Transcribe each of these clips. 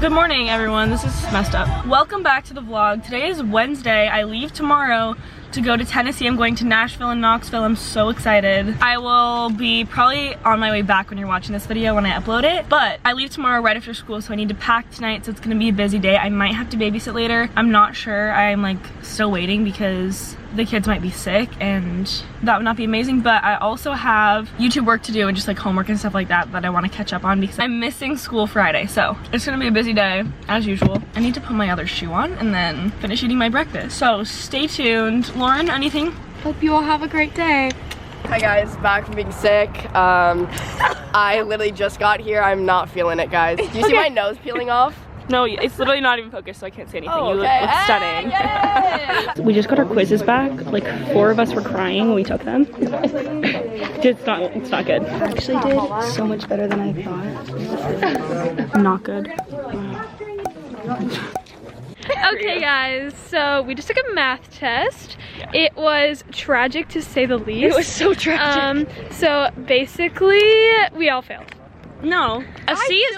Good morning, everyone. This is messed up. Welcome back to the vlog. Today is Wednesday. I leave tomorrow to go to Tennessee. I'm going to Nashville and Knoxville. I'm so excited. I will be probably on my way back when you're watching this video when I upload it, but I leave tomorrow right after school, so I need to pack tonight, so it's gonna be a busy day. I might have to babysit later. I'm not sure. I'm like still waiting because the kids might be sick and that would not be amazing, but I also have YouTube work to do and just like homework and stuff like that I want to catch up on because I'm missing school Friday, so it's gonna be a busy day as usual. I need to put my other shoe on and then finish eating my breakfast, so stay tuned. Lauren, anything? Hope you all have a great day. Hi guys, back from being sick. I literally just got here. I'm not feeling it, guys. Do you see my nose peeling off? No, it's literally not even focused, so I can't say anything. Oh, You okay. look stunning. We just got our quizzes back. Like 4 of us were crying when we took them. It's not good. I actually did so much better than I thought. Not good. Okay guys, so we just took a math test. It was tragic to say the least. It was so tragic. So basically, we all failed. No, a C is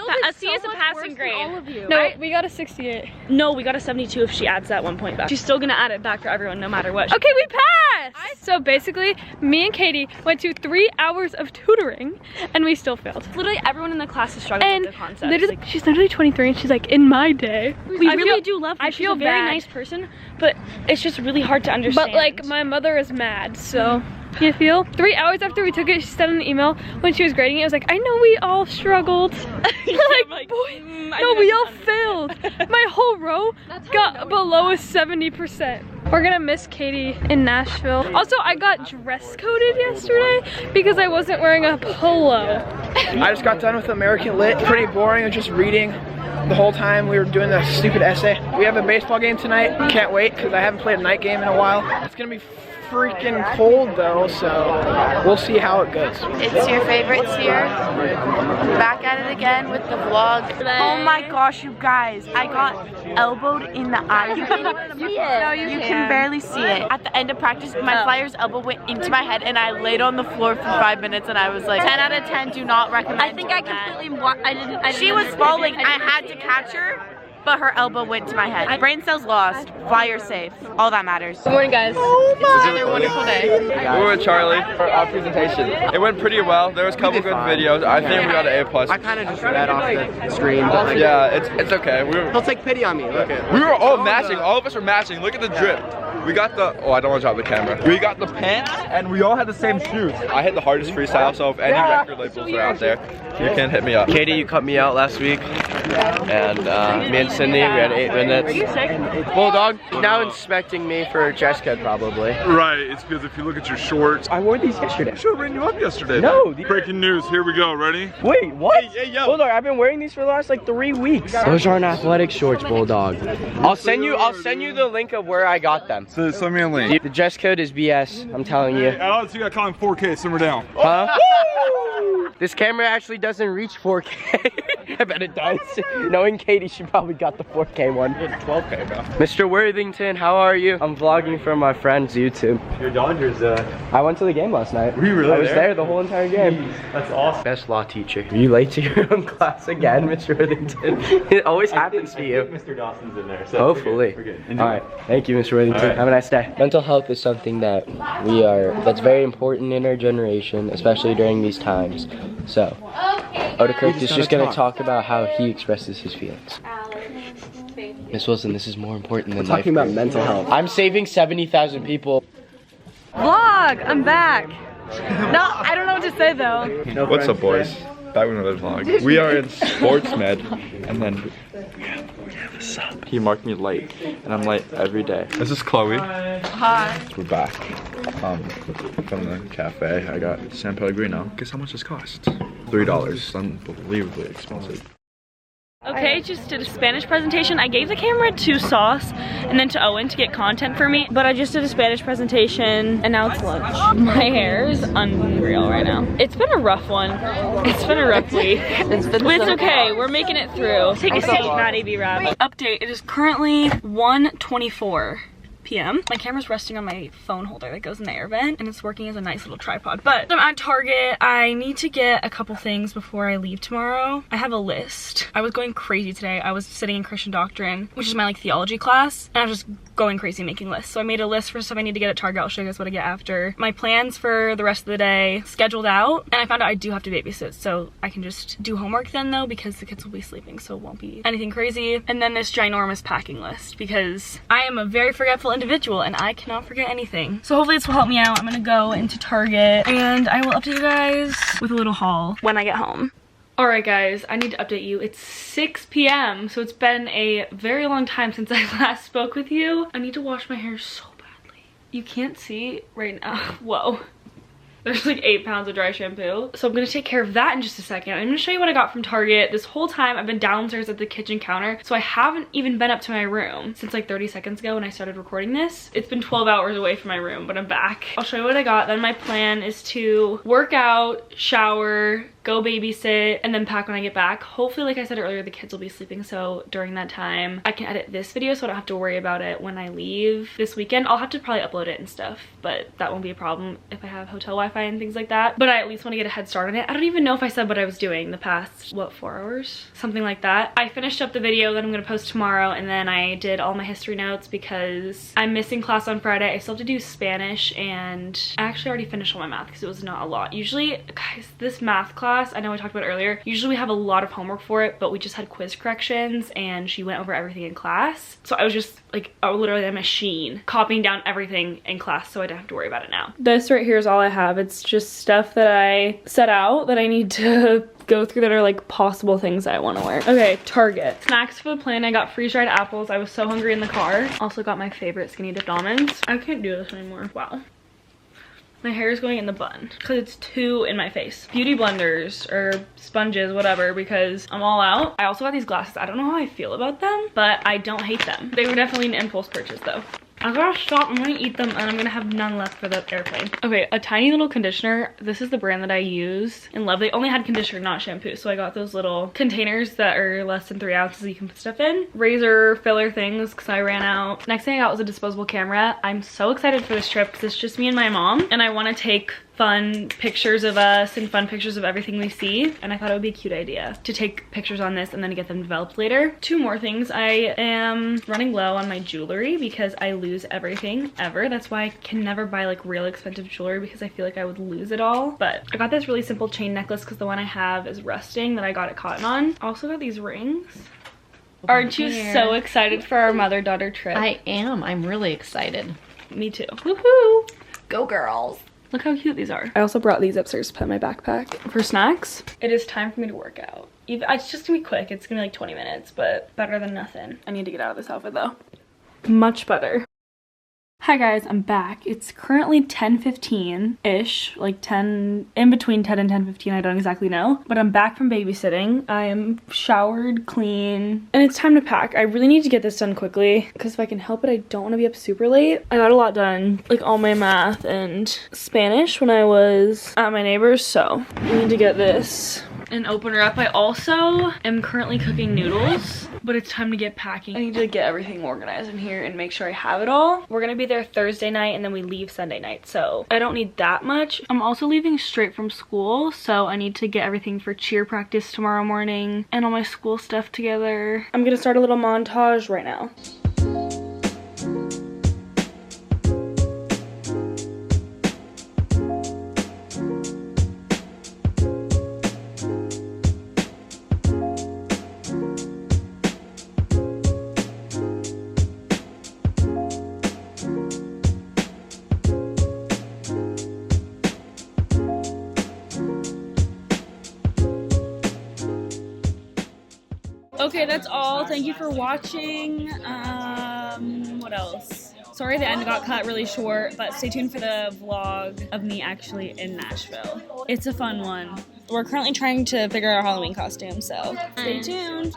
a passing grade. All of you. No, we got a 68. No, we got a 72 if she adds that 1 point back. She's still gonna add it back for everyone no matter what. Okay, we passed! So basically, me and Katie went to 3 hours of tutoring and we still failed. Literally everyone in the class is struggling with the concept. Literally, she's literally 23 and she's like, in my day. We really do love her. She's a very nice person, but it's just really hard to understand. But like, my mother is mad, so. You feel? 3 hours after we took it, she sent an email when she was grading it. It was like, I know we all struggled. Like, boy, no, we all failed. My whole row got below a 70%. We're gonna miss Katie in Nashville. Also, I got dress coded yesterday because I wasn't wearing a polo. I just got done with American Lit. Pretty boring, just reading the whole time we were doing the stupid essay. We have a baseball game tonight. Can't wait because I haven't played a night game in a while. It's gonna be freaking cold though, so we'll see how it goes. It's your favorite Seer. Back at it again with the vlog. Oh my gosh, you guys. I got elbowed in the eye. You can see it. No, you can barely see it. At the end of practice, my flyer's elbow went into my head and I laid on the floor for 5 minutes and I was like, 10 out of 10, do not recommend. I think I completely, She was falling. I had to catch her, but her elbow went to my head. Brain cells lost, flyer safe. All that matters. Good morning, guys. It's another wonderful day. We were with Charlie for our presentation. It went pretty well. There was a couple good videos. I think we got an A+. I kind of just read off the screen. But like, Yeah, it's okay. He'll take pity on me. Look at. We were all matching. All of us were matching. Look at the drip. We got the, I don't want to drop the camera. We got the pants and we all had the same shoes. I hit the hardest freestyle, so if any record labels are out there, you can hit me up. Katie, you cut me out last week. And me and Cindy, we had 8 minutes. Are you sick? Bulldog, now inspecting me for dress code probably. Right, it's because if you look at your shorts. I wore these yesterday. I should have written you up yesterday. No. Breaking news, here we go, ready? Wait, what? Hey, yo. Bulldog, I've been wearing these for the last like 3 weeks. Those aren't athletic shorts, Bulldog. I'll send you the link of where I got them. So send me a link. The dress code is BS, I'm telling you. Hey, Alex, you got caught in 4K, simmer down. Huh? This camera actually doesn't reach 4K. I bet it does. Knowing Katie, she probably got the 4K one. 12K, bro. Mr. Worthington, how are you? I'm vlogging from my friend's YouTube. Your Dodgers, I went to the game last night. were you really I was there the whole entire game. That's awesome. Best law teacher. Are you late to your own class again, Mr. Worthington? It always happens to you. Mr. Dawson's in there, so Hopefully. we're good. All right. Thank you, Mr. Worthington. All right. Have a nice day. Mental health is something that that's very important in our generation, especially during these times. So, Odekirk is just going to talk about how he expresses his feelings. Miss Wilson, this is more important than talking about mental health. I'm saving 70,000 people. Vlog, I'm back. No, I don't know what to say though. What's up, boys? Back with another vlog. We are in sports med, and then we have a sub. He marked me late, and I'm late every day. This is Chloe. Hi. We're back from the cafe. I got San Pellegrino. Guess how much this cost? $3. Unbelievably expensive. Okay, just did a Spanish presentation. I gave the camera to Sauce and then to Owen to get content for me, but I just did a Spanish presentation and now it's lunch. My hair is unreal right now. It's been a rough one. It's been a rough week. But it's okay, we're making it through. Take a seat, not AB Rap. Update, it is currently 1:24 p.m. My camera's resting on my phone holder that goes in the air vent, and it's working as a nice little tripod. But I'm at Target. I need to get a couple things before I leave tomorrow. I have a list. I was going crazy today. I was sitting in Christian Doctrine, which is my like theology class, and I was just going crazy making lists. So I made a list for stuff I need to get at Target. I'll show you guys what I get after. My plans for the rest of the day scheduled out, and I found out I do have to babysit, so I can just do homework then though, because the kids will be sleeping, so it won't be anything crazy. And then this ginormous packing list, because I am a very forgetful individual and I cannot forget anything. So hopefully this will help me out. I'm gonna go into Target and I will update you guys with a little haul when I get home. Alright guys, I need to update you. It's 6 p.m. so it's been a very long time since I last spoke with you. I need to wash my hair so badly. You can't see right now. Whoa. There's like 8 pounds of dry shampoo. So I'm gonna take care of that in just a second. I'm gonna show you what I got from Target. This whole time I've been downstairs at the kitchen counter, so I haven't even been up to my room since like 30 seconds ago when I started recording this. It's been 12 hours away from my room, but I'm back. I'll show you what I got. Then my plan is to work out, shower, go babysit, and then pack when I get back. Hopefully, like I said earlier, the kids will be sleeping, so during that time I can edit this video so I don't have to worry about it when I leave this weekend. I'll have to probably upload it and stuff, but that won't be a problem if I have hotel Wi-Fi and things like that. But I at least want to get a head start on it. I don't even know if I said what I was doing the past, what, 4 hours? Something like that. I finished up the video that I'm gonna post tomorrow, and then I did all my history notes because I'm missing class on Friday. I still have to do Spanish, and I actually already finished all my math because it was not a lot. Usually, guys, this math class, I know I talked about it earlier, usually we have a lot of homework for it, but we just had quiz corrections and she went over everything in class. So I was just like literally a machine copying down everything in class, so I don't have to worry about it now. This right here is all I have. It's just stuff that I set out that I need to go through that are like possible things I want to wear. Okay, Target. Snacks for the plane. I got freeze-dried apples. I was so hungry in the car. Also got my favorite skinny dipped almonds. I can't do this anymore. Wow. My hair is going in the bun because it's too in my face. Beauty blenders or sponges, whatever, because I'm all out. I also got these glasses. I don't know how I feel about them, but I don't hate them. They were definitely an impulse purchase though. I gotta stop. I'm gonna eat them and I'm gonna have none left for the airplane. Okay, a tiny little conditioner. This is the brand that I use and love. They only had conditioner, not shampoo, so I got those little containers that are less than 3 ounces that you can put stuff in. Razor filler things because I ran out. Next thing I got was a disposable camera. I'm so excited for this trip because it's just me and my mom, and I want to take fun pictures of us and fun pictures of everything we see, and I thought it would be a cute idea to take pictures on this and then to get them developed later. 2 more things. I am running low on my jewelry because I lose everything ever. That's why I can never buy like real expensive jewelry because I feel like I would lose it all. But I got this really simple chain necklace because the one I have is rusting that I got at Cotton On. I also got these rings. Aren't you so excited for our mother-daughter trip? I am. I'm really excited. Me too. Woohoo! Go girls. Look how cute these are. I also brought these upstairs to put in my backpack. For snacks, it is time for me to work out. It's just gonna be quick. It's gonna be like 20 minutes, but better than nothing. I need to get out of this outfit though. Much better. Hi guys, I'm back. It's currently 10:15-ish, like 10, in between 10 and 10:15, I don't exactly know. But I'm back from babysitting. I am showered, clean, and it's time to pack. I really need to get this done quickly because if I can help it, I don't want to be up super late. I got a lot done, like all my math and Spanish when I was at my neighbor's, so I need to get this and open her up. I also am currently cooking noodles, but it's time to get packing. I need to get everything organized in here and make sure I have it all. We're gonna be there Thursday night and then we leave Sunday night, so I don't need that much. I'm also leaving straight from school, so I need to get everything for cheer practice tomorrow morning and all my school stuff together. I'm gonna start a little montage right now. Okay, that's all. Thank you for watching. What else? Sorry the end got cut really short, but stay tuned for the vlog of me actually in Nashville. It's a fun one. We're currently trying to figure out our Halloween costume, so stay tuned.